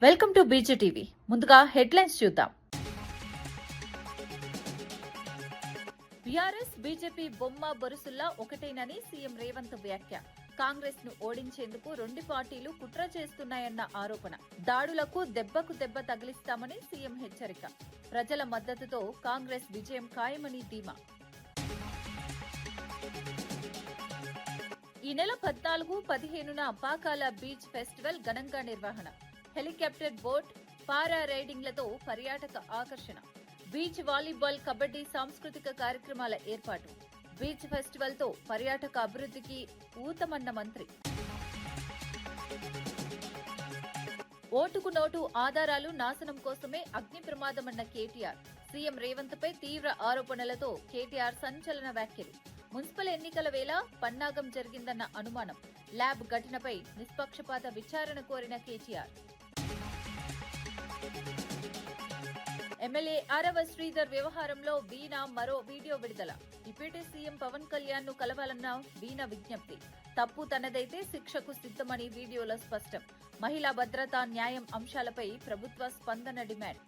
Welcome to బీజేటీవీ. ముందుగా headlines చూద్దాం. BRS BJP బొమ్మ బొరుసుల్లా ఒకటేనని సీఎం రేవంత్ వ్యాఖ్య. కాంగ్రెస్ ను ఓడించేందుకు రెండు పార్టీలు కుట్ర చేస్తున్నాయన్న ఆరోపణ. దాడులకు దెబ్బకు దెబ్బ తగిలిస్తామని సీఎం హెచ్చరిక. ప్రజల మద్దతుతో కాంగ్రెస్ విజయం ఖాయమని ధీమా. ఈ నెల 14-15న పాకాల బీచ్ ఫెస్టివల్ ఘనంగా నిర్వహణ. హెలికాప్టర్ బోట్, పారా రైడింగ్లతో పర్యాటక ఆకర్షణ. బీచ్ వాలీబాల్, కబడ్డీ సాంస్కృతిక కార్యక్రమాల ఏర్పాటు. బీచ్ ఫెస్టివల్ తో పర్యాటక అభివృద్ధికి ఊతమన్న మంత్రి. ఓటుకు నోటు ఆధారాలు నాశనం కోసమే అగ్ని ప్రమాదమన్న కేటీఆర్. సీఎం రేవంత్ పై తీవ్ర ఆరోపణలతో కేటీఆర్ సంచలన వ్యాఖ్యలు. మున్సిపల్ ఎన్నికల వేళ పన్నాగం జరిగిందన్న అనుమానం. ల్యాబ్ ఘటనపై నిష్పక్షపాత విచారణ కోరిన కేటీఆర్. ఎమ్మెల్యే ఆరవ శ్రీధర్ వ్యవహారంలో వీణా మరో వీడియో విడుదల. డిప్యూటీ సీఎం పవన్ కళ్యాణ్ ను కలవాలన్న వీణా విజ్ఞప్తి. తప్పు తనదైతే శిక్షకు సిద్ధమని వీడియోలో స్పష్టం. మహిళా భద్రత, న్యాయం అంశాలపై ప్రభుత్వ స్పందన డిమాండ్.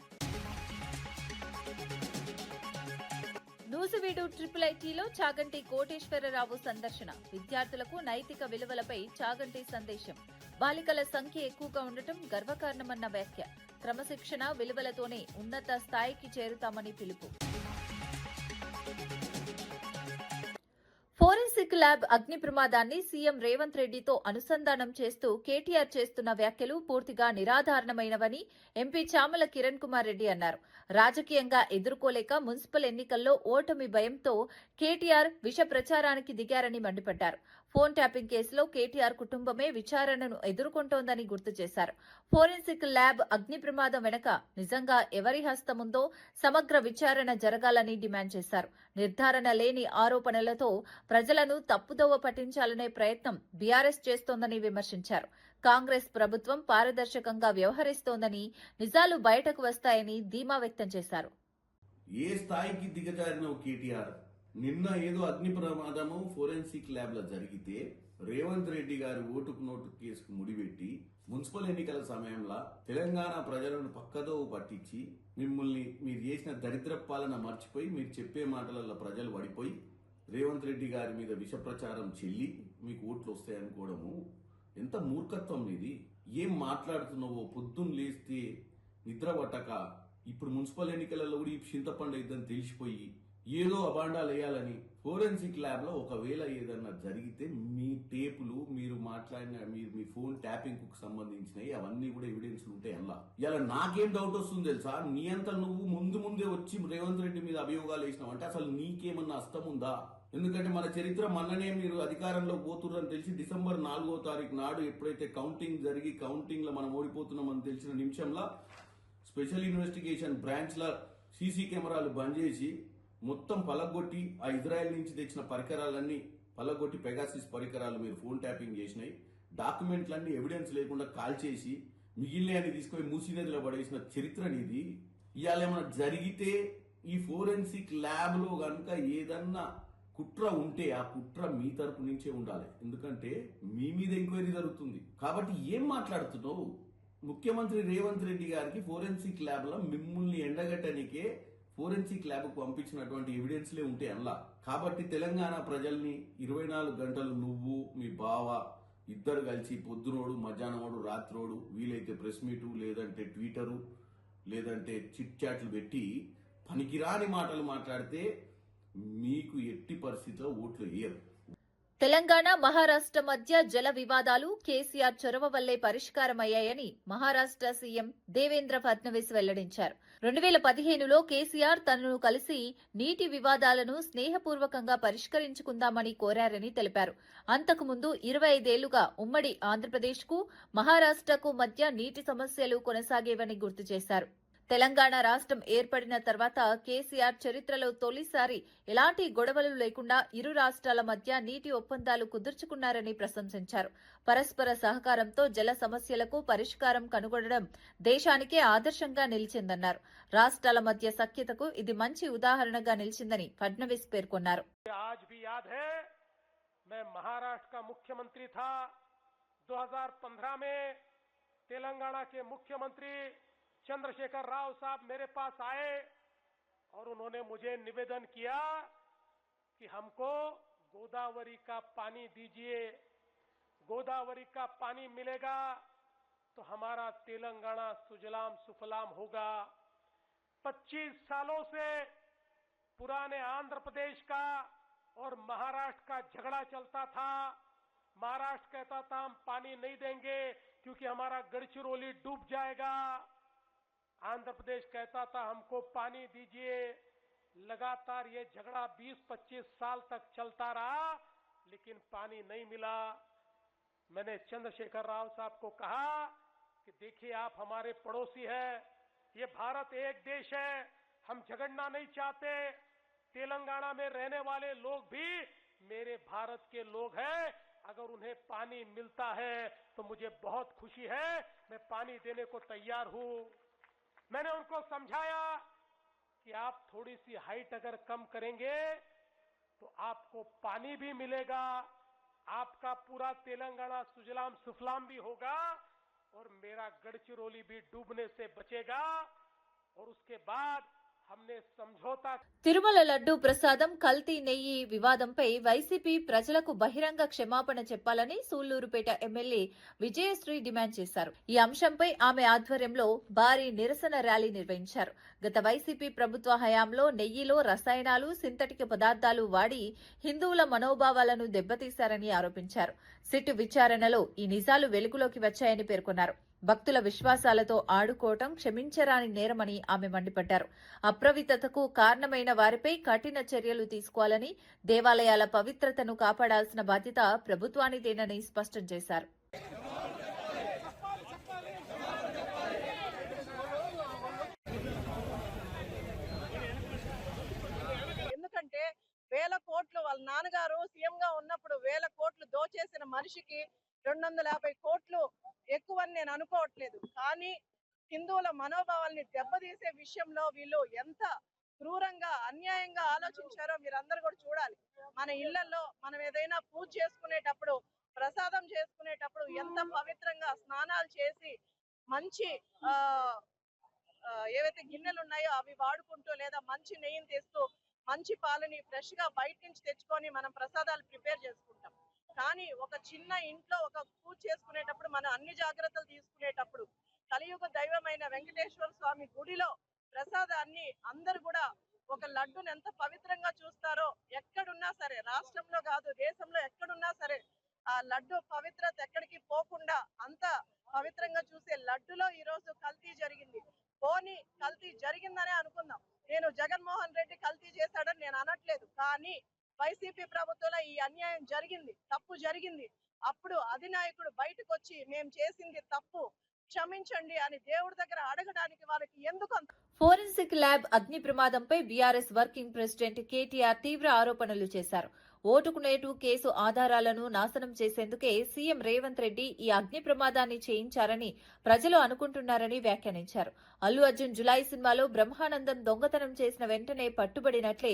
నూజివీడు ఐఐటీలో చాగంటి కోటేశ్వరరావు సందర్శన. విద్యార్థులకు నైతిక విలువలపై చాగంటి సందేశం. బాలికల సంఖ్య ఎక్కువగా ఉండటం గర్వకారణమన్న వ్యాఖ్య. క్రమశిక్షణ విలువలతోనే ఉన్నత స్థాయికి చేరుతామని పిలుపు. ఫోరెన్సిక్ ల్యాబ్ అగ్ని ప్రమాదాన్ని సీఎం రేవంత్ రెడ్డితో అనుసంధానం చేస్తూ కేటీఆర్ చేస్తున్న వ్యాఖ్యలు పూర్తిగా నిరాధారణమైనవని ఎంపీ చామల కిరణ్ కుమార్ రెడ్డి అన్నారు. రాజకీయంగా ఎదుర్కోలేక మున్సిపల్ ఎన్నికల్లో ఓటమి భయంతో కేటీఆర్ విష ప్రచారానికి దిగారని మండిపడ్డారు. ఫోన్ ట్యాపింగ్ కేసులో కేటీఆర్ కుటుంబమే విచారణను ఎదుర్కొంటోందని గుర్తు చేశారు. ఫోరెన్సిక్ ల్యాబ్ అగ్ని ప్రమాదం వెనక నిజంగా ఎవరి హస్తముందో సమగ్ర విచారణ జరగాలని డిమాండ్ చేశారు. నిర్ధారణ లేని ఆరోపణలతో ప్రజలను తప్పుదోవ పట్టించాలనే ప్రయత్నం బీఆర్ఎస్ చేస్తోందని విమర్శించారు. కాంగ్రెస్ ప్రభుత్వం పారదర్శకంగా వ్యవహరిస్తోందని, నిజాలు బయటకు వస్తాయని ధీమా వ్యక్తం చేశారు. ఏ స్థాయికి దిగజారిన కేటీఆర్ నిన్న ఏదో అగ్ని ప్రమాదము ఫోరెన్సిక్ ల్యాబ్ లో జరిగితే రేవంత్ రెడ్డి గారి ఓటుకు నోటు కేసుకు ముడిపెట్టి మున్సిపల్ ఎన్నికల సమయంలో తెలంగాణ ప్రజలను పక్కదో పట్టించి మిమ్మల్ని మీరు చేసిన దరిద్ర పాలన మర్చిపోయి మీరు చెప్పే మాటలలో ప్రజలు పడిపోయి రేవంత్ రెడ్డి గారి మీద విష ప్రచారం చెల్లి మీకు ఓట్లు వస్తాయనుకోవడము ఎంత మూర్ఖత్వం ఇది. ఏం మాట్లాడుతున్నావో పొద్దున్న లేస్తే నిద్ర పట్టక ఇప్పుడు మున్సిపల్ ఎన్నికలలో కూడా ఈ చింతపండు ఇద్దని తెలిసిపోయి ఏదో అబాండాలు వేయాలని ఫోరెన్సిక్ ల్యాబ్ లో ఒకవేళ ఏదన్నా జరిగితే మీ టేపులు మీరు మాట్లాడిన మీ ఫోన్ ట్యాపింగ్ కు సంబంధించినవి అవన్నీ కూడా ఎవిడెన్స్ ఉంటాయి అలా. ఇలా నాకేం డౌట్ వస్తుంది తెలుసా, నీ అంతా నువ్వు ముందే వచ్చి రేవంత్ రెడ్డి మీద అభియోగాలు వేసినావు అంటే అసలు నీకేమన్నా అస్తం ఉందా? ఎందుకంటే మన చరిత్ర మొన్ననే మీరు అధికారంలో పోతుర్రని తెలిసి December 4వ తారీఖు నాడు ఎప్పుడైతే కౌంటింగ్ జరిగి కౌంటింగ్ లో మనం ఓడిపోతున్నామని తెలిసిన నిమిషంలో స్పెషల్ ఇన్వెస్టిగేషన్ బ్రాంచ్ ల సీసీ కెమెరాలు బంద్ చేసి మొత్తం పలగొట్టి ఆ ఇజ్రాయెల్ నుంచి తెచ్చిన పరికరాలన్నీ పలగొట్టి పెగాసిస్ పరికరాలు మీరు ఫోన్ ట్యాపింగ్ చేసినాయి. డాక్యుమెంట్లన్నీ ఎవిడెన్స్ లేకుండా కాల్ చేసి మిగిలినని తీసుకొని మూసినదిలో పడేసిన చరిత్ర నీది. ఇవాళ ఏమైనా జరిగితే ఈ ఫోరెన్సిక్ ల్యాబ్ లో కనుక ఏదన్నా కుట్ర ఉంటే ఆ కుట్ర మీ తరపు నుంచే ఉండాలి. ఎందుకంటే మీ మీద ఎంక్వైరీ జరుగుతుంది కాబట్టి ఏం మాట్లాడుతున్నావు? ముఖ్యమంత్రి రేవంత్ రెడ్డి గారికి ఫోరెన్సిక్ ల్యాబ్ లో మిమ్మల్ని ఎండగట్టనికే ఫోరెన్సిక్ ల్యాబ్ కు పంపించినటువంటి ఎవిడెన్స్లే ఉంటాయి అలా. కాబట్టి తెలంగాణ ప్రజల్ని 24 గంటలు నువ్వు మీ బావ ఇద్దరు కలిసి పొద్దునోడు మధ్యాహ్నమోడు రాత్రోడు వీలైతే ప్రెస్ మీటు లేదంటే ట్విట్టరు లేదంటే చిట్ చాట్లు పెట్టి పనికిరాని మాటలు మాట్లాడితే మీకు ఎట్టి పరిస్థితిలో ఓట్లు వేయరు. తెలంగాణ, మహారాష్ట్ర మధ్య జల వివాదాలు కేసీఆర్ చొరవ వల్లే పరిష్కారమయ్యాయని మహారాష్ట్ర సీఎం దేవేంద్ర ఫడ్నవీస్ వెల్లడించారు. 2015లో కేసీఆర్ తనను కలిసి నీటి వివాదాలను స్నేహపూర్వకంగా పరిష్కరించుకుందామని కోరారని తెలిపారు. అంతకుముందు 25 ఏళ్లుగా ఉమ్మడి ఆంధ్రప్రదేశ్కు, మహారాష్ట్రకు మధ్య నీటి సమస్యలు కొనసాగేవని గుర్తు చేశారు. తెలంగాణ రాష్ట్రం ఏర్పడిన తర్వాత కేసీఆర్ చరిత్రలో తొలిసారి ఎలాంటి గొడవలు లేకుండా ఇరు రాష్ట్రాల మధ్య నీటి ఒప్పందాలు కుదుర్చుకున్నారని ప్రశంసించారు. పరస్పర సహకారంతో జల సమస్యలకు పరిష్కారం కనుగొనడం దేశానికే ఆదర్శంగా నిలిచిందన్నారు. రాష్ట్రాల మధ్య సఖ్యతకు ఇది మంచి ఉదాహరణగా నిలిచిందని ఫడ్నవీస్ పేర్కొన్నారు. मैं महाराष्ट्र का मुख्यमंत्री था 2015 में तेलंगाना के मुख्यमंत्री चंद्रशेखर राव साहब मेरे पास आए और उन्होंने मुझे निवेदन किया कि हमको गोदावरी का पानी दीजिए, गोदावरी का पानी मिलेगा तो हमारा तेलंगाना सुजलाम सुफलाम होगा। 25 सालों से पुराने आंध्र प्रदेश का और महाराष्ट्र का झगड़ा चलता था। महाराष्ट्र कहता था हम पानी नहीं देंगे क्योंकि हमारा गढ़चिरौली डूब जाएगा। आंध्र प्रदेश कहता था हमको पानी दीजिए। लगातार ये झगड़ा 20-25 साल तक चलता रहा, लेकिन पानी नहीं मिला। मैंने चंद्रशेखर राव साहब को कहा कि देखिए आप हमारे पड़ोसी हैं, ये भारत एक देश है, हम झगड़ना नहीं चाहते। तेलंगाना में रहने वाले लोग भी मेरे भारत के लोग हैं, अगर उन्हें पानी मिलता है तो मुझे बहुत खुशी है, मैं पानी देने को तैयार हूं। मैंने उनको समझाया कि आप थोड़ी सी हाइट अगर कम करेंगे तो आपको पानी भी मिलेगा, आपका पूरा तेलंगाना सुजलाम सुफलाम भी होगा और मेरा गढ़चिरौली भी डूबने से बचेगा। और उसके बाद हमने समझौता। తిరుమల లడ్డూ ప్రసాదం కల్తీ నెయ్యి వివాదంపై వైసీపీ ప్రజలకు బహిరంగ క్షమాపణ చెప్పాలని సూళ్లూరుపేట ఎమ్మెల్యే విజయశ్రీ డిమాండ్ చేశారు. ఈ అంశంపై ఆమె ఆధ్వర్యంలో భారీ నిరసన ర్యాలీ నిర్వహించారు. గత వైసీపీ ప్రభుత్వ హయాంలో నెయ్యిలో రసాయనాలు, సింథటిక్ పదార్థాలు వాడి హిందువుల మనోభావాలను దెబ్బతీశారని ఆరోపించారు. సిట్ విచారణలో ఈ నిజాలు వెలుగులోకి వచ్చాయని పేర్కొన్నారు. భక్తుల విశ్వాసాలతో ఆడుకోవటం క్షమించరాని నేరమని ఆమె మండిపడ్డారు. అప్రవిత్తతకు కారణమైన వారిపై కఠిన చర్యలు తీసుకోవాలని, దేవాలయాల పవిత్రతను కాపాడాల్సిన బాధ్యత ప్రభుత్వానిదేనని స్పష్టం చేశారు. ఎందుకంటే వేల కోట్లు వాళ్ళ నాన్నగారు సీఎం గా ఉన్నప్పుడు వేల కోట్లు దోచేసిన మనిషికి 250 కోట్లు ఎక్కువని నేను అనుకోవట్లేదు. కానీ హిందువుల మనోభావాల్ని దెబ్బతీసే విషయంలో వీళ్ళు ఎంత క్రూరంగా అన్యాయంగా ఆలోచించారో మీరందరూ కూడా చూడాలి. మన ఇళ్లలో మనం ఏదైనా పూజ చేసుకునేటప్పుడు, ప్రసాదం చేసుకునేటప్పుడు ఎంత పవిత్రంగా స్నానాలు చేసి మంచి ఏవైతే గిన్నెలు ఉన్నాయో అవి వాడుకుంటూ, లేదా మంచి నెయ్యిని తెస్తూ మంచి పాలని ఫ్రెష్ గా బయట నుంచి తెచ్చుకొని మనం ప్రసాదాలు ప్రిపేర్ చేసుకుంటాం. కానీ ఒక చిన్న ఇంట్లో ఒక పూజ చేసుకునేటప్పుడు మనం అన్ని జాగ్రత్తలు తీసుకునేటప్పుడు కలియుగ దైవమైన వెంకటేశ్వర స్వామి గుడిలో ప్రసాదాన్ని అందరూ కూడా ఒక లడ్డును ఎంత పవిత్రంగా చూస్తారో, ఎక్కడున్నా సరే, రాష్ట్రంలో కాదు దేశంలో ఎక్కడున్నా సరే ఆ లడ్డు పవిత్రత ఎక్కడికి పోకుండా అంత పవిత్రంగా చూసే లడ్డులో ఈ రోజు కల్తీ జరిగింది. పోనీ కల్తీ జరిగిందనే అనుకుందాం. నేను జగన్మోహన్ రెడ్డి కల్తీ చేశాడని నేను అనట్లేదు. కానీ వైసీపీ ప్రభుత్వంలో ఈ అన్యాయం జరిగింది, తప్పు జరిగింది. అప్పుడు అధినాయకుడు బయటకు వచ్చి మేము చేసింది తప్పు, క్షమించండి అని దేవుడి దగ్గర అడగడానికి వారికి ఎందుకు అంత. ఫోరెన్సిక్ ల్యాబ్ అగ్ని ప్రమాదంపై బీఆర్ఎస్ వర్కింగ్ ప్రెసిడెంట్ కేటీఆర్ తీవ్ర ఆరోపణలు చేశారు. ఓటుకు నేటు కేసు ఆధారాలను నాశనం చేసేందుకే సీఎం రేవంత్ రెడ్డి ఈ అగ్ని ప్రమాదాన్ని చేయించారని ప్రజలు అనుకుంటున్నారని వ్యాఖ్యానించారు. అల్లు అర్జున్ జులై సినిమాలో బ్రహ్మానందం దొంగతనం చేసిన వెంటనే పట్టుబడినట్లే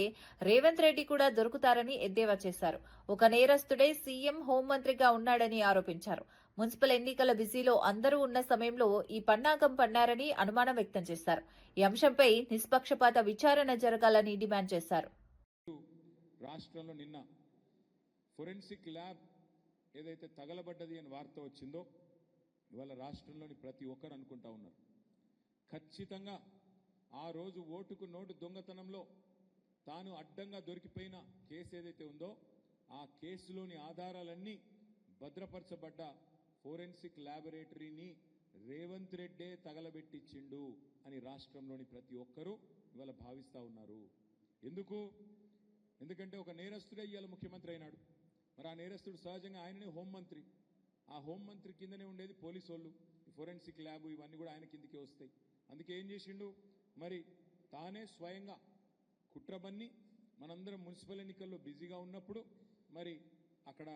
రేవంత్ రెడ్డి కూడా దొరుకుతారని ఎద్దేవా చేశారు. ఒక నేరస్తుడే సీఎం హోంమంత్రిగా ఉన్నాడని ఆరోపించారు. మున్సిపల్ ఎన్నికల బిజీలో అందరూ ఉన్న సమయంలో ఈ పన్నాగం పన్నారని అనుమానం వ్యక్తం చేశారు. ఈ అంశంపై నిష్పక్షపాత విచారణ జరగాలని డిమాండ్ చేశారు. రాష్ట్రంలో నిన్న ఫోరెన్సిక్ ల్యాబ్ ఏదైతే తగలబడ్డది అని వార్త వచ్చిందో, ఇవాళ రాష్ట్రంలోని ప్రతి ఒక్కరు అనుకుంటా ఉన్నారు ఖచ్చితంగా ఆ రోజు ఓటుకు నోటు దొంగతనంలో తాను అడ్డంగా దొరికిపోయిన కేసు ఏదైతే ఉందో ఆ కేసులోని ఆధారాలన్నీ భద్రపరచబడ్డ ఫోరెన్సిక్ ల్యాబొరేటరీని రేవంత్ రెడ్డే తగలబెట్టించిండు అని రాష్ట్రంలోని ప్రతి ఒక్కరూ ఇవాళ భావిస్తూ ఉన్నారు. ఎందుకంటే ఒక నేరస్తుడే ఇవాళ ముఖ్యమంత్రి అయినాడు. మరి ఆ నేరస్తుడు సహజంగా ఆయననే హోంమంత్రి. ఆ హోంమంత్రి కిందనే ఉండేది పోలీసు వాళ్ళు, ఫోరెన్సిక్ ల్యాబ్ ఇవన్నీ కూడా ఆయన కిందకే వస్తాయి. అందుకే ఏం చేసిండు, మరి తానే స్వయంగా కుట్రబన్ని మనందరం మున్సిపల్ ఎన్నికల్లో బిజీగా ఉన్నప్పుడు మరి అక్కడ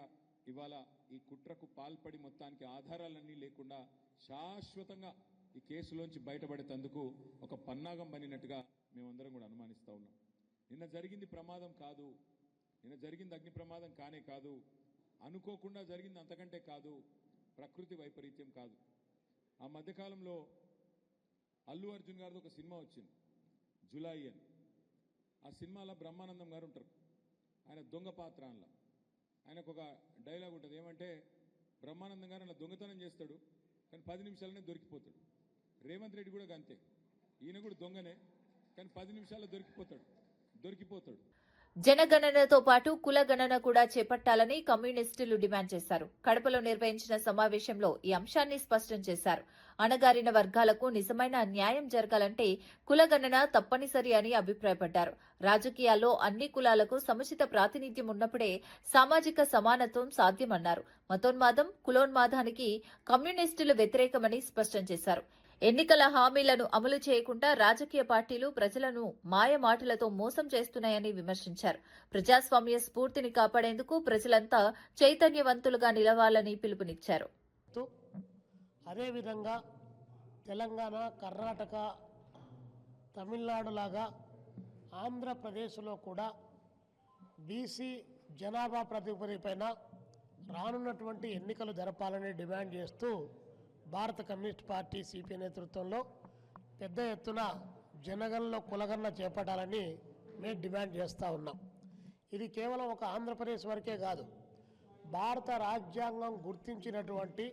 ఇవాళ ఈ కుట్రకు పాల్పడి మొత్తానికి ఆధారాలన్నీ లేకుండా శాశ్వతంగా ఈ కేసులోంచి బయటపడేందుకు ఒక పన్నాగం పనినట్టుగా మేమందరం కూడా అనుమానిస్తూ ఉన్నాం. నిన్న జరిగింది ప్రమాదం కాదు, నిన్న జరిగింది అగ్ని ప్రమాదం కానే కాదు, అనుకోకుండా జరిగింది అంతకంటే కాదు, ప్రకృతి వైపరీత్యం కాదు. ఆ మధ్యకాలంలో అల్లు అర్జున్ గారిది ఒక సినిమా వచ్చింది, జులాయి అని. ఆ సినిమాలో బ్రహ్మానందం గారు ఉంటారు, ఆయన దొంగ పాత్ర. అందులో ఆయనకు ఒక డైలాగ్ ఉంటుంది, ఏమంటే బ్రహ్మానందం గారు అలా దొంగతనం చేస్తాడు కానీ 10 నిమిషాలనే దొరికిపోతాడు. రేవంత్ రెడ్డి కూడా అంతే, ఈయన కూడా దొంగనే కానీ 10 నిమిషాల్లో దొరికిపోతాడు. జనగణనతో పాటు కుల గణన కూడా చేపట్టాలని కమ్యూనిస్టులు డిమాండ్ చేశారు. కడపలో నిర్వహించిన సమావేశంలో ఈ అంశాన్ని స్పష్టం చేశారు. అణగారిన వర్గాలకు నిజమైన న్యాయం జరగాలంటే కులగణన తప్పనిసరి అని అభిప్రాయపడ్డారు. రాజకీయాల్లో అన్ని కులాలకు సముచిత ప్రాతినిధ్యం ఉన్నప్పుడే సామాజిక సమానత్వం సాధ్యమన్నారు. మతోన్మాదం, కులోన్మాదానికి కమ్యూనిస్టులు వ్యతిరేకమని స్పష్టం చేశారు. ఎన్నికల హామీలను అమలు చేయకుండా రాజకీయ పార్టీలు ప్రజలను మాయమాటలతో మోసం చేస్తున్నాయని విమర్శించారు. ప్రజాస్వామ్య స్ఫూర్తిని కాపాడేందుకు ప్రజలంతా చైతన్యవంతులుగా నిలవాలని పిలుపునిచ్చారు. అదేవిధంగా తెలంగాణ, కర్ణాటక, తమిళనాడు లాగా ఆంధ్రప్రదేశ్లో కూడా బీసీ జనాభా ప్రాతిపదికపైన రానున్నటువంటి ఎన్నికలు జరపాలని డిమాండ్ చేస్తూ భారత కమ్యూనిస్ట్ పార్టీ సిపిఐ నేతృత్వంలో పెద్ద ఎత్తున జనగణనలో కులగణన చేపట్టాలని మేము డిమాండ్ చేస్తూ ఉన్నాం. ఇది కేవలం ఒక ఆంధ్రప్రదేశ్ వరకే కాదు, భారత రాజ్యాంగం గుర్తించినటువంటి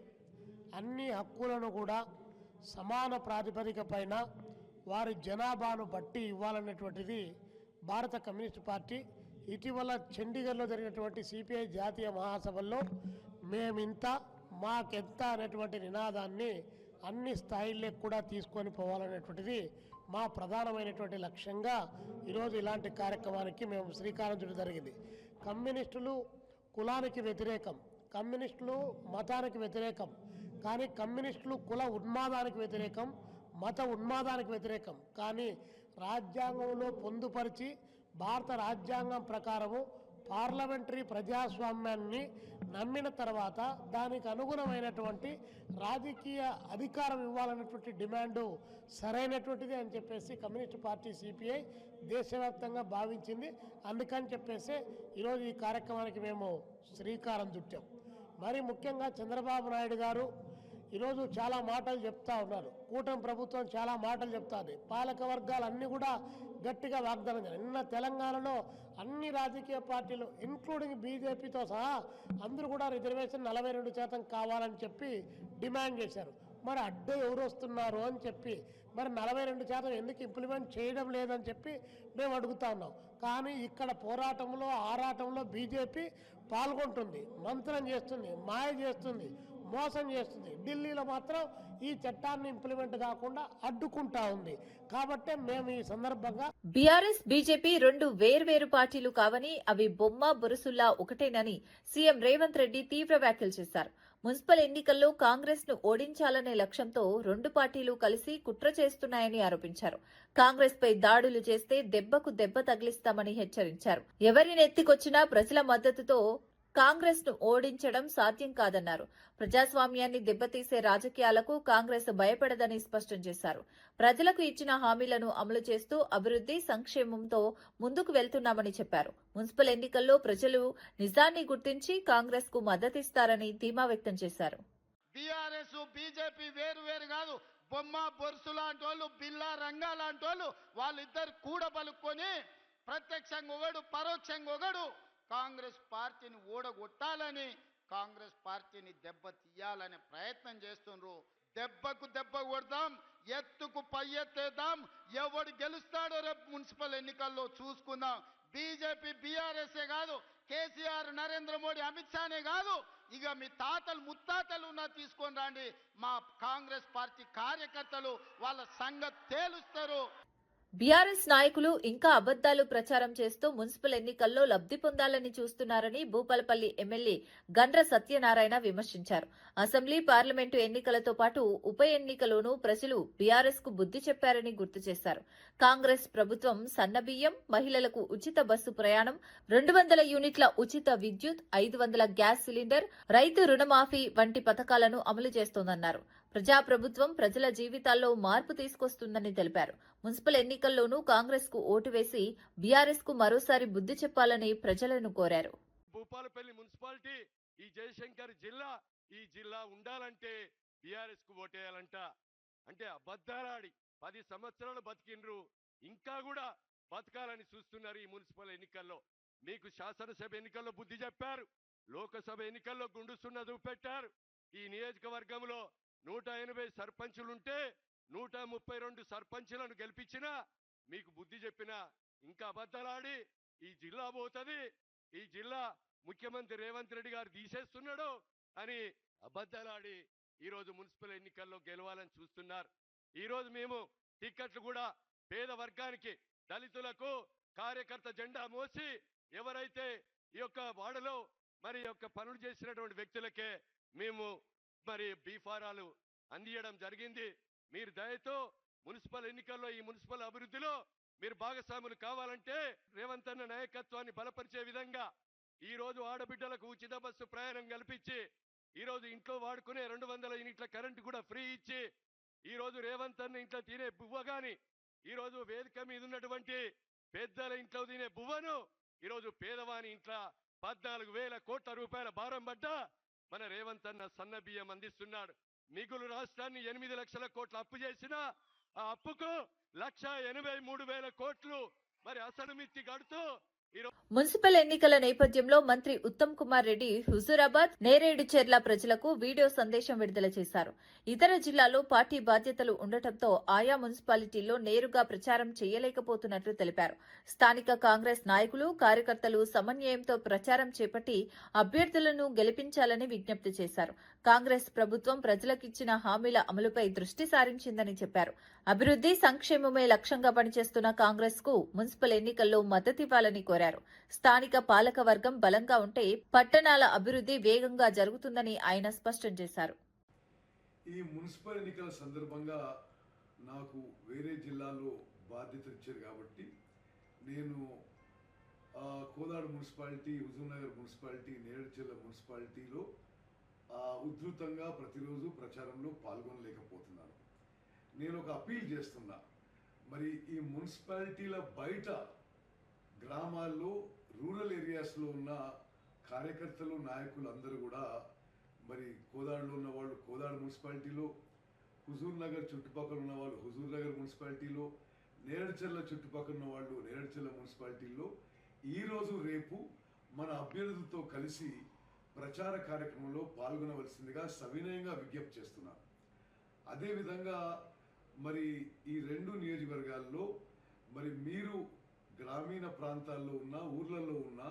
అన్ని హక్కులను కూడా సమాన ప్రాతిపదిక పైన వారి జనాభాను బట్టి ఇవ్వాలనేటువంటిది భారత కమ్యూనిస్ట్ పార్టీ ఇటీవల చండీగఢ్లో జరిగినటువంటి సిపిఐ జాతీయ మహాసభల్లో మేమింత మాకెంత అనేటువంటి నినాదాన్ని అన్ని స్థాయిల్లో కూడా తీసుకొని పోవాలనేటువంటిది మా ప్రధానమైనటువంటి లక్ష్యంగా ఈరోజు ఇలాంటి కార్యక్రమానికి మేము శ్రీకారం చుట్టడం జరిగింది. కమ్యూనిస్టులు కులానికి వ్యతిరేకం, కమ్యూనిస్టులు మతానికి వ్యతిరేకం, కానీ కమ్యూనిస్టులు కుల ఉన్మాదానికి వ్యతిరేకం, మత ఉన్మాదానికి వ్యతిరేకం. కానీ రాజ్యాంగంలో పొందుపరిచి భారత రాజ్యాంగం ప్రకారము పార్లమెంటరీ ప్రజాస్వామ్యాన్ని నమ్మిన తర్వాత దానికి అనుగుణమైనటువంటి రాజకీయ అధికారం ఇవ్వాలనేటువంటి డిమాండు సరైనటువంటిది అని చెప్పేసి కమ్యూనిస్ట్ పార్టీ సిపిఐ దేశవ్యాప్తంగా భావించింది. అందుకని చెప్పేసి ఈరోజు ఈ కార్యక్రమానికి మేము శ్రీకారం చుట్టాం. మరి ముఖ్యంగా చంద్రబాబు నాయుడు గారు ఈరోజు చాలా మాటలు చెప్తా ఉన్నారు. కూటమి ప్రభుత్వం చాలా మాటలు చెప్తుంది. పాలక వర్గాలన్నీ కూడా గట్టిగా వాగ్దానం చేయాలి. నిన్న తెలంగాణలో అన్ని రాజకీయ పార్టీలు ఇంక్లూడింగ్ బీజేపీతో సహా అందరూ కూడా రిజర్వేషన్ 42% కావాలని చెప్పి డిమాండ్ చేశారు. మరి అడ్డు ఎవరు వస్తున్నారు అని చెప్పి మరి 42% ఎందుకు ఇంప్లిమెంట్ చేయడం లేదని చెప్పి మేము అడుగుతా ఉన్నాం. కానీ ఇక్కడ పోరాటంలో ఆరాటంలో బీజేపీ పాల్గొంటుంది, మంత్రం చేస్తుంది, మాయ చేస్తుంది, మోసం చేస్తుంది. ఢిల్లీలో మాత్రం ఈ చట్టాన్ని ఇంప్లిమెంట్ కాకుండా అడ్డుకుంటా ఉంది. కాబట్టి మేము ఈ సందర్భంగా బీఆర్ఎస్, బీజేపీ రెండు వేర్వేరు పార్టీలు కావని అవి బొమ్మ బొరుసుల్లా ఒకటేనని సీఎం రేవంత్ రెడ్డి తీవ్ర వ్యాఖ్యలు చేశారు. మున్సిపల్ ఎన్నికల్లో కాంగ్రెస్ ను ఓడించాలనే లక్ష్యంతో రెండు పార్టీలు కలిసి కుట్ర చేస్తున్నాయని ఆరోపించారు. కాంగ్రెస్ పై దాడులు చేస్తే దెబ్బకు దెబ్బ తగిలిస్తామని హెచ్చరించారు. ఎవరిని ఎత్తికొచ్చినా ప్రజల మద్దతుతో కాంగ్రెస్ ను ఓడించడం సాధ్యం కాదన్నారు. ప్రజాస్వామ్యాన్ని దెబ్బతీసే రాజకీయాలకు కాంగ్రెస్ భయపడదని స్పష్టం చేశారు. ప్రజలకు ఇచ్చిన హామీలను అమలు చేస్తూ అభివృద్ధి, సంక్షేమంతో ముందుకు వెళ్తున్నామని చెప్పారు. మున్సిపల్ ఎన్నికల్లో ప్రజలు నిజాన్ని గుర్తించి కాంగ్రెస్ కు మద్దతిస్తారని ధీమా వ్యక్తం చేశారు. బీఆర్ఎస్, బీజేపీ వేరు కాదు, బొమ్మ బొరుసు లాంటి వాళ్ళు, బిల్లా రంగా లాంటి వాళ్ళిద్దరు కూడబలుక్కొని ప్రత్యక్షంగా ఒకడు, పరోక్షంగా ఒకడు కాంగ్రెస్ పార్టీని ఓడగొట్టాలని, కాంగ్రెస్ పార్టీని దెబ్బ తీయాలనే ప్రయత్నం చేస్తున్నారు. దెబ్బకు దెబ్బ కొడదాం, ఎత్తుకు పై ఎత్తేద్దాం. ఎవడు గెలుస్తాడో రేపు మున్సిపల్ ఎన్నికల్లో చూసుకుందాం. బీజేపీ, బీఆర్ఎస్ఏ కాదు, కేసీఆర్, నరేంద్ర మోడీ, అమిత్ షానే కాదు, ఇక మీ తాతలు ముత్తాతలు ఉన్నా తీసుకొని రండి. మా కాంగ్రెస్ పార్టీ కార్యకర్తలు వాళ్ళ సంగతి తేలుస్తారు. బీఆర్ఎస్ నాయకులు ఇంకా అబద్దాలు ప్రచారం చేస్తూ మున్సిపల్ ఎన్నికల్లో లబ్ధి పొందాలని చూస్తున్నారని భూపాలపల్లి ఎమ్మెల్యే గండ్ర సత్యనారాయణ విమర్శించారు. అసెంబ్లీ, పార్లమెంటు ఎన్నికలతో పాటు ఉప ఎన్నికలోనూ ప్రజలు బీఆర్ఎస్ కు బుద్ధి చెప్పారని గుర్తు చేశారు. కాంగ్రెస్ ప్రభుత్వం సన్నబియ్యం, మహిళలకు ఉచిత బస్సు ప్రయాణం, 200 యూనిట్ల ఉచిత విద్యుత్, 500 గ్యాస్ సిలిండర్, రైతు రుణమాఫీ వంటి పథకాలను అమలు చేస్తోందన్నారు. ప్రజాప్రభుత్వం ప్రజల జీవితాల్లో మార్పు తీసుకొస్తుందని తెలిపారు. మున్సిపల్ ఎన్నికల్లోనూ కాంగ్రెస్ కు ఓటు వేసి బీఆర్ఎస్ కు మరోసారి బుద్ధి చెప్పాలని ప్రజలను కోరారు. భూపాలపల్లి మున్సిపాలిటీ ఈ జయశంకర్ జిల్లా, ఈ జిల్లా ఉండాలంటే బీఆర్ఎస్ కు ఓటేయాలంట. అంటే అబద్ధాలాడి 10 సంవత్సరాలు బతికిండ్రు, ఇంకా కూడా బతకాలని చూస్తున్నారు. ఈ మున్సిపల్ ఎన్నికల్లో మీకు శాసనసభ ఎన్నికల్లో బుద్ధి చెప్పారు, లోకసభ ఎన్నికల్లో గుండు సున్న చూపెట్టారు. ఈ నియోజకవర్గంలో 180 సర్పంచులుంటే 132 సర్పంచులను గెలిపించినా మీకు బుద్ధి చెప్పినా ఇంకా అబద్ధాలాడి ఈ జిల్లా పోతుంది, ఈ జిల్లా ముఖ్యమంత్రి రేవంత్ రెడ్డి గారు తీసేస్తున్నాడు అని అబద్ధాలాడి ఈరోజు మున్సిపల్ ఎన్నికల్లో గెలవాలని చూస్తున్నారు. ఈరోజు మేము టిక్కెట్లు కూడా పేద వర్గానికి, దళితులకు కార్యకర్త జెండా మోసి ఎవరైతే ఈ యొక్క వాడలో మరి యొక్క పనులు చేసినటువంటి వ్యక్తులకే మేము మరి బీఫారాలు అందియడం జరిగింది. మీరు దయతో మున్సిపల్ ఎన్నికల్లో ఈ మున్సిపల్ అభివృద్ధిలో మీరు భాగస్వాములు కావాలంటే రేవంత్ అన్న నాయకత్వాన్ని బలపరిచే విధంగా ఈ రోజు ఆడబిడ్డలకు ఉచిత బస్సు ప్రయాణం కల్పించి, ఈ రోజు ఇంట్లో వాడుకునే 200 యూనిట్ల కరెంటు కూడా ఫ్రీ ఇచ్చి, ఈ రోజు రేవంత్ అన్న ఇంట్లో తినే బువ్వ గాని, ఈ రోజు వేదిక మీద ఉన్నటువంటి పెద్దల ఇంట్లో తినే బువ్వను ఈరోజు పేదవాని ఇంట్లో 14,000 కోట్ల రూపాయల భారం పడ్డ మన రేవంత్ అన్న సన్న బియ్యం అందిస్తున్నాడు. మిగులు రాష్ట్రాన్ని 8 లక్షల కోట్ల అప్పు చేసిన ఆ అప్పుకు 1,83,000 కోట్లు మరి అసలు మిత్తి కడుతూ మున్సిపల్ ఎన్నికల నేపథ్యంలో మంత్రి ఉత్తమ్ కుమార్ రెడ్డి హుజూరాబాద్, నేరేడుచెర్ల ప్రజలకు వీడియో సందేశం విడుదల చేశారు. ఇతర జిల్లాల్లో పార్టీ బాధ్యతలు ఉండటంతో ఆయా మున్సిపాలిటీల్లో నేరుగా ప్రచారం చేయలేకపోతున్నట్లు తెలిపారు. స్థానిక కాంగ్రెస్ నాయకులు, కార్యకర్తలు సమన్వయంతో ప్రచారం చేపట్టి అభ్యర్థులను గెలిపించాలని విజ్ఞప్తి చేశారు. కాంగ్రెస్ ప్రభుత్వం ప్రజలకిచ్చిన హామీల అమలుపై దృష్టి సారించిందని చెప్పారు. అభివృద్ధి, సంక్షేమమే లక్ష్యంగా పనిచేస్తున్న కాంగ్రెస్ కు మున్సిపల్ ఎన్నికల్లో మద్దతివ్వాలని కోరారు. స్థానిక పాలక వర్గం బలంగా ఉంటే పట్టణాల అభివృద్ధి వేగంగా జరుగుతుందని ఆయన స్పష్టం చేశారు. ఈ మున్సిపల్ ఎన్నికల సందర్భంగా నాకు వేరే జిల్లాలో బాధ్యత ఇచ్చారు కాబట్టి నేను కోదాడ మున్సిపాలిటీ, హుజూర్నగర్ మున్సిపాలిటీ, నేరేడుచెర్ల మున్సిపాలిటీలో ఉధృతంగా ప్రతిరోజు ప్రచారంలో పాల్గొనలేకపోతున్నాను. నేను ఒక అపీల్ చేస్తున్నా, మరి ఈ మున్సిపాలిటీల బయట గ్రామాల్లో, రూరల్ ఏరియాస్లో ఉన్న కార్యకర్తలు, నాయకులు అందరూ కూడా మరి కోదాడలో ఉన్న వాళ్ళు కోదాడ మున్సిపాలిటీలో, హుజూర్ నగర్ చుట్టుపక్కల ఉన్న వాళ్ళు హుజూర్ నగర్ మున్సిపాలిటీలో, నేరేడుచెర్ల చుట్టుపక్కల ఉన్న వాళ్ళు నేరేడుచెర్ల మున్సిపాలిటీలో ఈరోజు రేపు మన అభ్యర్థులతో కలిసి ప్రచార కార్యక్రమంలో పాల్గొనవలసిందిగా సవినయంగా విజ్ఞప్తి చేస్తున్నాను. అదేవిధంగా మరి ఈ 2 నియోజకవర్గాల్లో మరి మీరు గ్రామీణ ప్రాంతాల్లో ఉన్న, ఊర్లలో ఉన్న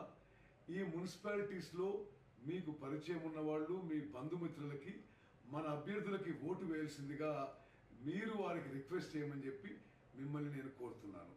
ఈ మున్సిపాలిటీస్లో మీకు పరిచయం ఉన్న వాళ్ళు, మీ బంధుమిత్రులకి మన అభ్యర్థులకి ఓటు వేయాల్సిందిగా మీరు వారికి రిక్వెస్ట్ చేయమని చెప్పి మిమ్మల్ని నేను కోరుతున్నాను.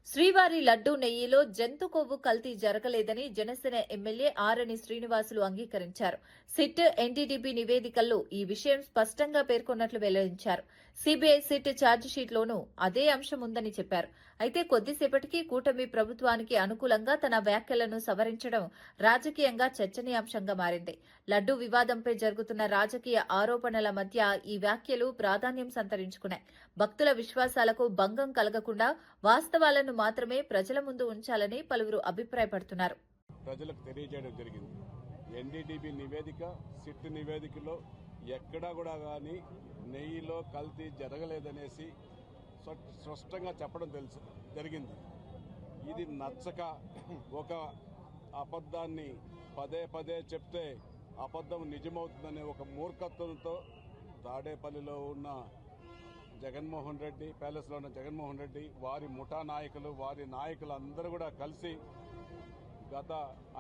శ్రీవారి లడ్డూ నెయ్యిలో జంతు కొవ్వు కల్తీ జరగలేదని జనసేన ఎమ్మెల్యే ఆరణి శ్రీనివాసులు అంగీకరించారు. సిట్, ఎన్డీడీబీ నివేదికల్లో ఈ విషయం స్పష్టంగా పేర్కొన్నట్లు వెల్లడించారు. సీబీఐ సిట్ ఛార్జిషీట్లోనూ అదే అంశం ఉందని చెప్పారు. అయితే కొద్దిసేపటికి కూటమి ప్రభుత్వానికి అనుకూలంగా తన వ్యాఖ్యలను సవరించడం రాజకీయంగా చర్చనీయాంశంగా మారింది. లడ్డూ వివాదంపై జరుగుతున్న రాజకీయ ఆరోపణల మధ్య ఈ వ్యాఖ్యలు ప్రాధాన్యం సంతరించుకున్నాయి. భక్తుల విశ్వాసాలకు భంగం కలగకుండా వాస్తవాలను మాత్రమే ప్రజల ముందు ఉంచాలని పలువురు అభిప్రాయపడుతున్నారు. ప్రజలకు తెలియజేయడం జరిగింది. ఎన్డీడీబీ నివేదిక, సిట్ నివేదికలో ఎక్కడా కూడా కానీ నెయ్యిలో కల్తీ జరగలేదనేసి స్పష్టంగా చెప్పడం జరిగింది. ఇది నచ్చక ఒక అబద్ధాన్ని పదే పదే చెప్తే అబద్ధం నిజమవుతుందనే ఒక మూర్ఖత్వంతో తాడేపల్లిలో ఉన్న జగన్మోహన్ రెడ్డి, ప్యాలెస్లో ఉన్న జగన్మోహన్ రెడ్డి, వారి ముఠా నాయకులు, వారి నాయకులందరూ కూడా కలిసి గత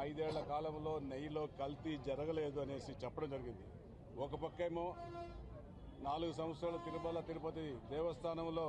5 ఏళ్ల కాలంలో నెయ్యిలో కల్తీ జరగలేదు అనేసి చెప్పడం జరిగింది. ఒక పక్కేమో 4 సంవత్సరాలు తిరుపతి దేవస్థానంలో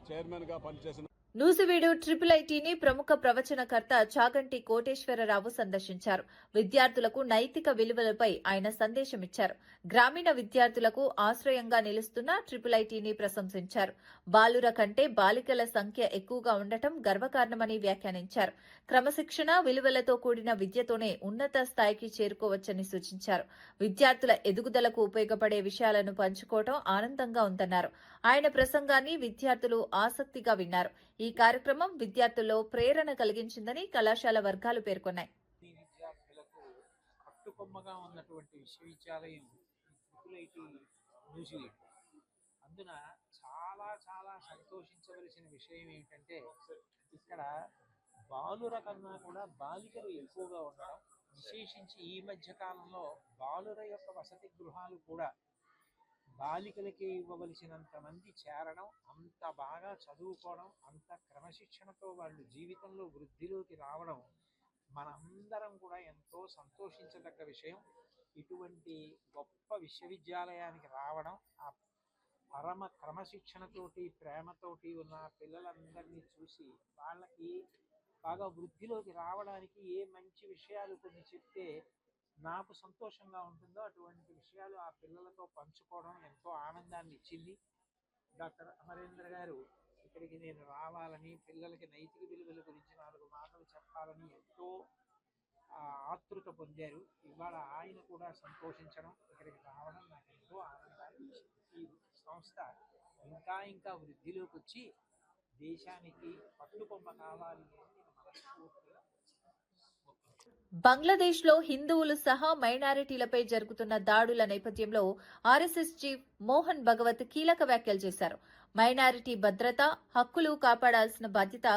చైర్మన్గా పనిచేసిన నూజివీడు ఐఐటీని ప్రముఖ ప్రవచనకర్త చాగంటి కోటేశ్వరరావు సందర్శించారు. విద్యార్థులకు నైతిక విలువలపై ఆయన సందేశమిచ్చారు. గ్రామీణ విద్యార్థులకు ఆశ్రయంగా నిలుస్తున్న ఐఐటీని ప్రశంసించారు. బాలుర కంటే బాలికల సంఖ్య ఎక్కువగా ఉండటం గర్వకారణమని వ్యాఖ్యానించారు. క్రమశిక్షణ, విలువలతో కూడిన విద్యతోనే ఉన్నత స్థాయికి చేరుకోవచ్చని సూచించారు. విద్యార్థుల ఎదుగుదలకు ఉపయోగపడే విషయాలను పంచుకోవడం ఆనందంగా ఉందన్నారు. ఆయన ప్రసంగాన్ని విద్యార్థులు ఆసక్తిగా విన్నారు. ఈ కార్యక్రమం విద్యార్థుల్లో ప్రేరణ కలిగించిందని కళాశాల వర్గాలు పేర్కొన్నాయి. విద్యార్థులకు కట్టుకొమ్మగా ఉన్నటువంటి విశ్వవిద్యాలయం పాపులేటివ్ న్యూజిలాండ్. అందున చాలా చాలా సంతోషించవలసిన విషయం ఏమిటంటే ఇక్కడ బాలుర కన్నా కూడా బాలికలు ఎక్కువగా ఉండడం, విశేషించి ఈ మధ్య కాలంలో బాలుర యొక్క వసతి గృహాలు కూడా బాలికలకే ఇవ్వవలసినంత మంది చేరడం, అంత బాగా చదువుకోవడం, అంత క్రమశిక్షణతో వాళ్ళు జీవితంలో వృద్ధిలోకి రావడం మనందరం కూడా ఎంతో సంతోషించదగ్గ విషయం. ఇటువంటి గొప్ప విశ్వవిద్యాలయానికి రావడం, ఆ పరమ క్రమశిక్షణతోటి ప్రేమతోటి ఉన్న పిల్లలందరినీ చూసి వాళ్ళకి బాగా వృద్ధిలోకి రావడానికి ఏ మంచి విషయాలు కొన్ని చెప్తే నాకు సంతోషంగా ఉంటుందో అటువంటి విషయాలు ఆ పిల్లలతో పంచుకోవడం ఎంతో ఆనందాన్ని ఇచ్చింది. డాక్టర్ అమరేంద్ర గారు ఇక్కడికి నేను రావాలని, పిల్లలకి నైతిక విలువల గురించి 4 మాటలు చెప్పాలని ఎంతో ఆతృత పొందారు. ఇవాళ ఆయన కూడా సంతోషించడం, ఇక్కడికి రావడం నాకు ఎంతో ఆనందాన్ని ఇచ్చింది. ఈ సంస్థ ఇంకా ఇంకా వృద్ధిలోకి వచ్చి దేశానికి పట్టుకొమ్మ కావాలి అని నేను మనస్ఫూర్తిగా బంగ్లాదేశ్లో హిందువులు సహా మైనారిటీలపై జరుగుతున్న దాడుల నేపథ్యంలో ఆర్ఎస్ఎస్ చీఫ్ మోహన్ భగవత్ కీలక వ్యాఖ్యలు చేశారు. మైనారిటీ భద్రత, హక్కులు కాపాడాల్సిన బాధ్యత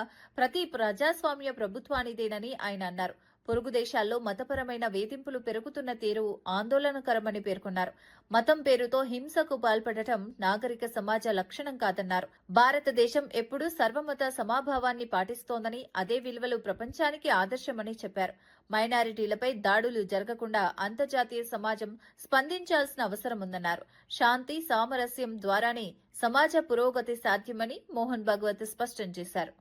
ప్రతి ప్రజాస్వామ్య ప్రభుత్వానిదేనని ఆయన అన్నారు. పొరుగు దేశాల్లో మతపరమైన వేధింపులు పెరుగుతున్న తీరు ఆందోళనకరమని పేర్కొన్నారు. మతం పేరుతో హింసకు పాల్పడటం నాగరిక సమాజ లక్షణం కాదన్నారు. భారతదేశం ఎప్పుడూ సర్వమత సమాభావాన్ని పాటిస్తోందని, అదే విలువలు ప్రపంచానికి ఆదర్శమని చెప్పారు. మైనారిటీలపై దాడులు జరగకుండా అంతర్జాతీయ సమాజం స్పందించాల్సిన అవసరం ఉందన్నారు. శాంతి, సామరస్యం ద్వారానే సమాజ పురోగతి సాధ్యమని మోహన్ భగవత్ స్పష్టం చేశారు.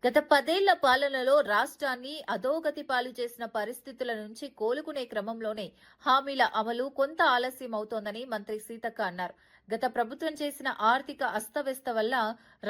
గత 10 ఏళ్ల పాలనలో రాష్ట్రాన్ని అధోగతి పాలు చేసిన పరిస్థితుల నుంచి కోలుకునే క్రమంలోనే హామీల అమలు కొంత ఆలస్యం అవుతోందని మంత్రి సీతక్క అన్నారు. గత ప్రభుత్వం చేసిన ఆర్థిక అస్తవ్యస్త వల్ల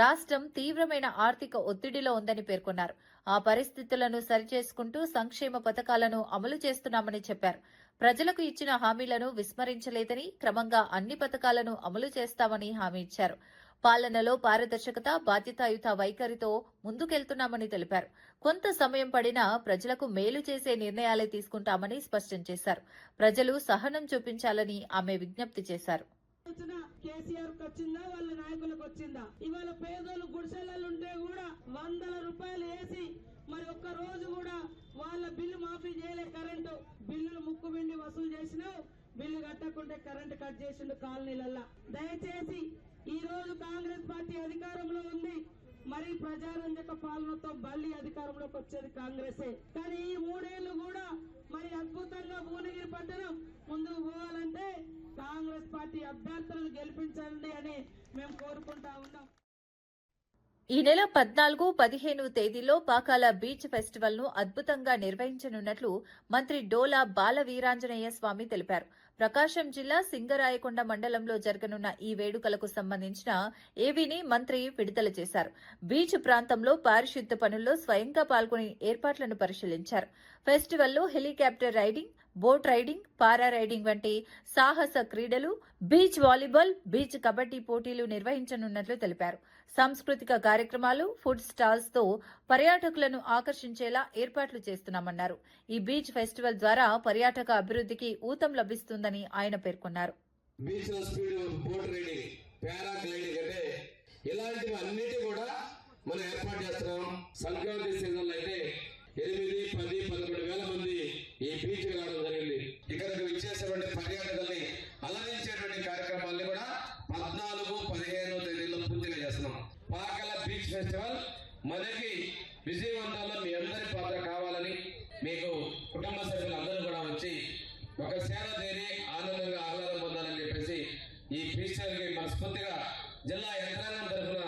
రాష్ట్రం తీవ్రమైన ఆర్థిక ఒత్తిడిలో ఉందని పేర్కొన్నారు. ఆ పరిస్థితులను సరిచేసుకుంటూ సంక్షేమ పథకాలను అమలు చేస్తున్నామని చెప్పారు. ప్రజలకు ఇచ్చిన హామీలను విస్మరించలేదని, క్రమంగా అన్ని పథకాలను అమలు చేస్తామని హామీ ఇచ్చారు. పాలనలో పారదర్శకత, బాధ్యతాయుత వైఖరితో ముందుకెళ్తున్నామని తెలిపారు. కొంత సమయం పడినా ప్రజలకు మేలు చేసే నిర్ణయాలే తీసుకుంటామని స్పష్టం చేశారు. ప్రజలు సహనం చూపించాలని ఆమె విజ్ఞప్తి చేశారు. కేసీఆర్ వచ్చిందా, వాళ్ళ నాయకులకు వచ్చిందా? ఇవాళ పేదోళ్ళు గుడిసెలుంటే కూడా 100 రూపాయలు వేసి మరి ఒక్క రోజు కూడా వాళ్ళ బిల్లు మాఫీ చేయలే. కరెంటు బిల్లులు ముక్కు పిండి వసూలు చేసినావు, బిల్లు కట్టకుంటే కరెంటు కట్ చేసిండు కాలనీలల్లా. దయచేసి ఈ రోజు కాంగ్రెస్ పార్టీ అధికారంలో ఉంది, మరి ప్రజారంజక పాలనతో మళ్ళీ అధికారంలోకి వచ్చేది కాంగ్రెసే. కానీ ఈ 3 ఏళ్లు కూడా మరి అద్భుతంగా భువనగిరి పట్టణం ముందుకు పోవాలంటే కాంగ్రెస్ పార్టీ అభ్యర్థులను గెలిపించండి అని మేము కోరుకుంటా ఉన్నాం. ఈ నెల 14, 15 తేదీల్లో పాకాల బీచ్ ఫెస్టివల్ ను అద్భుతంగా నిర్వహించనున్నట్లు మంత్రి డోలా బాల వీరాంజనేయ స్వామి తెలిపారు. ప్రకాశం జిల్లా సింగరాయకొండ మండలంలో జరగనున్న ఈ వేడుకలకు సంబంధించిన ఏవీని మంత్రి విడుదల చేశారు. బీచ్ ప్రాంతంలో పారిశుద్ధ్య పనుల్లో స్వయంగా పాల్గొని ఏర్పాట్లను పరిశీలించారు. ఫెస్టివల్లో హెలికాప్టర్ రైడింగ్, బోట్ రైడింగ్, పారా రైడింగ్ వంటి సాహస క్రీడలు, బీచ్ వాలీబాల్, బీచ్ కబడ్డీ పోటీలు నిర్వహించనున్నట్లు తెలిపారు. సాంస్కృతిక కార్యక్రమాలు, ఫుడ్ స్టాల్స్ తో పర్యాటకులను ఆకర్షించేలా ఏర్పాట్లు చేస్తున్నామన్నారు. ఈ బీచ్ ఫెస్టివల్ ద్వారా పర్యాటక అభివృద్ధికి ఊతం లభిస్తుందని ఆయన పేర్కొన్నారు. ఇలాంటివన్నిటి కూడా మనం ఏర్పాటు చేస్తున్నాం. సంక్రాంతి సీజన్ లో అయితే 8, 10, 11 వేల మంది ఈ బీచ్ రావడం జరిగింది. ఇక పాకాల బీచ్ ఫెస్టివల్ మనకి విజయవంతంలో మీ అందరి పాత్ర కావాలని, మీకు కుటుంబ సభ్యులందరూ కూడా వచ్చి ఒక సేవ చేరి ఆనందంగా ఆహ్లాదం పొందాలని చెప్పేసి ఈ ఫెస్టివల్కి మనస్ఫూర్తిగా జిల్లా యంత్రాంగం తరఫున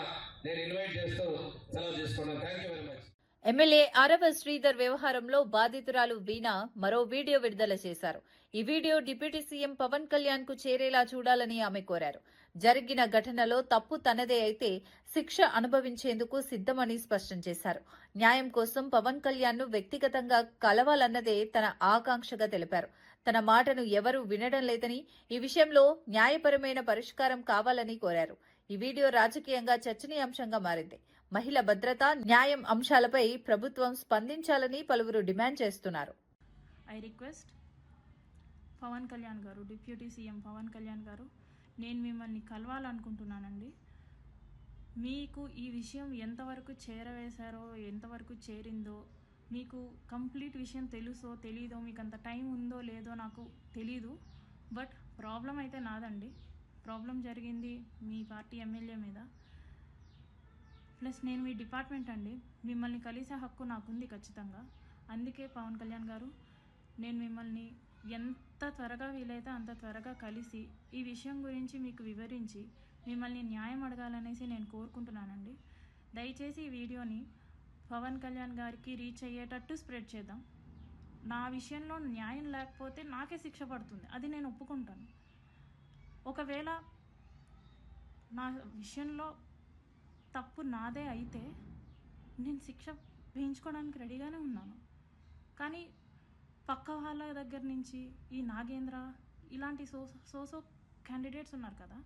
నేను ఇన్వైట్ చేస్తూ సెలవు తీసుకున్నాను. Thank you very much. MLA ఆరవ శ్రీధర్ వ్యవహారంలో బాధితురాలు వీణా మరో వీడియో విడుదల చేశారు. ఈ video deputy CM Pawan Kalyan కు చేరేలా చూడాలని ఆమె కోరారు. జరిగిన ఘటనలో తప్పు తనదే అయితే శిక్ష అనుభవించేందుకు సిద్ధమని స్పష్టం చేశారు. న్యాయం కోసం పవన్ కళ్యాణ్ ను వ్యక్తిగతంగా కలవాలన్నదే తన ఆకాంక్షగా తెలిపారు. తన మాటను ఎవరూ వినడం లేదని, ఈ విషయంలో న్యాయపరమైన పరిష్కారం కావాలని కోరారు. ఈ వీడియో రాజకీయంగా చర్చనీయాంశంగా మారింది. మహిళ భద్రత, న్యాయం అంశాలపై ప్రభుత్వం స్పందించాలని పలువురు డిమాండ్ చేస్తున్నారు. ఐ రిక్వెస్ట్ పవన్ కళ్యాణ్ గారు, డిప్యూటీ సీఎం పవన్ కళ్యాణ్ గారు, నేను మిమ్మల్ని కలవాలనుకుంటున్నానండి. మీకు ఈ విషయం ఎంతవరకు చేరవేశారో, ఎంతవరకు చేరిందో, మీకు కంప్లీట్ విషయం తెలుసో తెలీదో, మీకు అంత టైం ఉందో లేదో నాకు తెలీదు. బట్ ప్రాబ్లం అయితే నాదండి. ప్రాబ్లం జరిగింది మీ పార్టీ ఎమ్మెల్యే మీద. ప్లస్ నేను మీ డిపార్ట్మెంట్ అండి. మిమ్మల్ని కలిసే హక్కు నాకుంది ఖచ్చితంగా. అందుకే పవన్ కళ్యాణ్ గారు, నేను మిమ్మల్ని ఎంత త్వరగా వీలైతే అంత త్వరగా కలిసి ఈ విషయం గురించి మీకు వివరించి మిమ్మల్ని న్యాయం అడగాలనేసి నేను కోరుకుంటున్నానండి. దయచేసి ఈ వీడియోని పవన్ కళ్యాణ్ గారికి రీచ్ అయ్యేటట్టు స్ప్రెడ్ చేద్దాం. నా విషయంలో న్యాయం లేకపోతే నాకే శిక్ష పడుతుంది, అది నేను ఒప్పుకుంటాను. ఒకవేళ నా విషయంలో తప్పు నాదే అయితే నేను శిక్ష వేయించుకోవడానికి రెడీగానే ఉన్నాను. కానీ పక్క వాళ్ళ దగ్గర నుంచి ఈ నాగేంద్ర ఇలాంటి సోసో క్యాండిడేట్స్ ఉన్నారు కదా,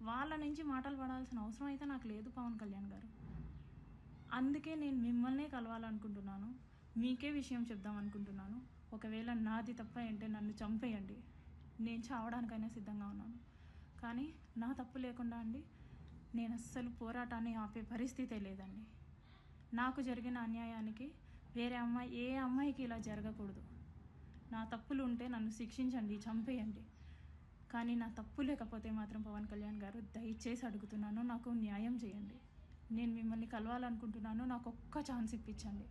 వాళ్ళ నుంచి మాటలు పడాల్సిన అవసరం అయితే నాకు లేదు పవన్ కళ్యాణ్ గారు. అందుకే నేను మిమ్మల్నే కలవాలనుకుంటున్నాను, మీకే విషయం చెప్దాం అనుకుంటున్నాను. ఒకవేళ నాది తప్ప అంటే నన్ను చంపేయండి, నేను చావడానికైనా సిద్ధంగా ఉన్నాను. కానీ నా తప్పు లేకుండా అండి నేను అస్సలు పోరాటాన్ని ఆపే పరిస్థితే లేదండి. నాకు జరిగిన అన్యాయానికి వేరే అమ్మాయి, ఏ అమ్మాయికి ఇలా జరగకూడదు. నా తప్పులు ఉంటే నన్ను శిక్షించండి, చంపేయండి. కానీ నా తప్పు లేకపోతే మాత్రం పవన్ కళ్యాణ్ గారు దయచేసి అడుగుతున్నాను, నాకు న్యాయం చేయండి. నేను మిమ్మల్ని కలవాలనుకుంటున్నాను, నాకు ఒక్క ఛాన్స్ ఇప్పించండి.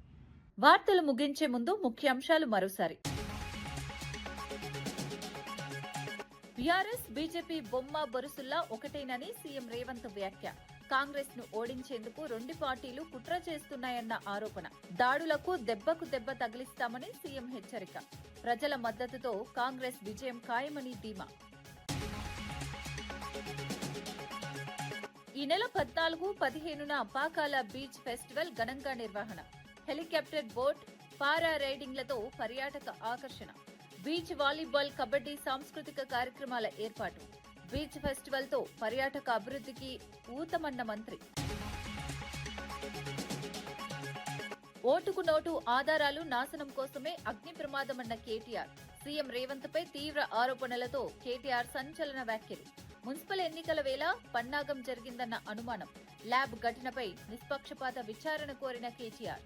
వార్తలు ముగించే ముందు ముఖ్యాంశాలు మరోసారి. బీఆర్ఎస్ బీజేపీ బొమ్మ బొరుసుల్లా ఒకటేనని సీఎం రేవంత్ వ్యాఖ్య. కాంగ్రెస్ ను ఓడించేందుకు రెండు పార్టీలు కుట్ర చేస్తున్నాయన్న ఆరోపణ. దాడులకు దెబ్బకు దెబ్బ తగిలిస్తామని సీఎం హెచ్చరిక. ప్రజల మద్దతుతో కాంగ్రెస్ విజయం ఖాయమని ధీమా. ఈ నెల 14, 15న పాకాల బీచ్ ఫెస్టివల్ ఘనంగా నిర్వహణ. హెలికాప్టర్ బోట్, పారా రైడింగ్లతో పర్యాటక ఆకర్షణ. బీచ్ వాలీబాల్, కబడ్డీ సాంస్కృతిక కార్యక్రమాల ఏర్పాటు. బీచ్ ఫెస్టివల్ తో పర్యాటక అభివృద్ధికి ఊతమన్న మంత్రి. ఓటుకు నోటు ఆధారాలు నాశనం కోసమే అగ్ని ప్రమాదమన్న కేటీఆర్. సీఎం రేవంత్ పై తీవ్ర ఆరోపణలతో కేటీఆర్ సంచలన వ్యాఖ్యలు. మున్సిపల్ ఎన్నికల వేళ పన్నాగం జరిగిందన్న అనుమానం. ల్యాబ్ ఘటనపై నిష్పక్షపాత విచారణ కోరిన కేటీఆర్.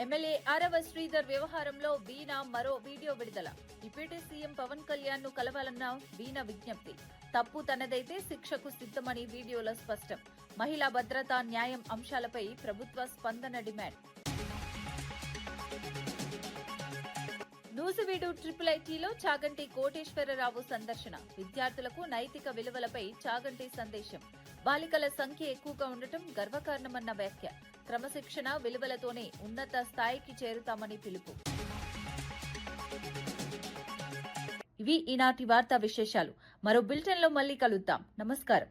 ఎమ్మెల్యే ఆరవ శ్రీధర్ వ్యవహారంలో వీణా మరో వీడియో విడుదల. డిప్యూటీ సీఎం పవన్ కళ్యాణ్ ను కలవాలన్న వీణా విజ్ఞప్తి. తప్పు తనదైతే శిక్షకు సిద్ధమని వీడియోలో స్పష్టం. మహిళా భద్రత, న్యాయం అంశాలపై ప్రభుత్వ స్పందన డిమాండ్. నూజివీడు IIITలో చాగంటి కోటేశ్వరరావు సందర్శన. విద్యార్థులకు నైతిక విలువలపై చాగంటి సందేశం. బాలికల సంఖ్య ఎక్కువగా ఉండటం గర్వకారణమన్న వ్యాఖ్య. క్రమశిక్షణ విలువలతోనే ఉన్నత స్థాయికి చేరుతామని పిలుపు. ఇవి ఈనాటి వార్తా విశేషాలు. మరో బులెటిన్లో మళ్ళీ కలుద్దాం. నమస్కారం.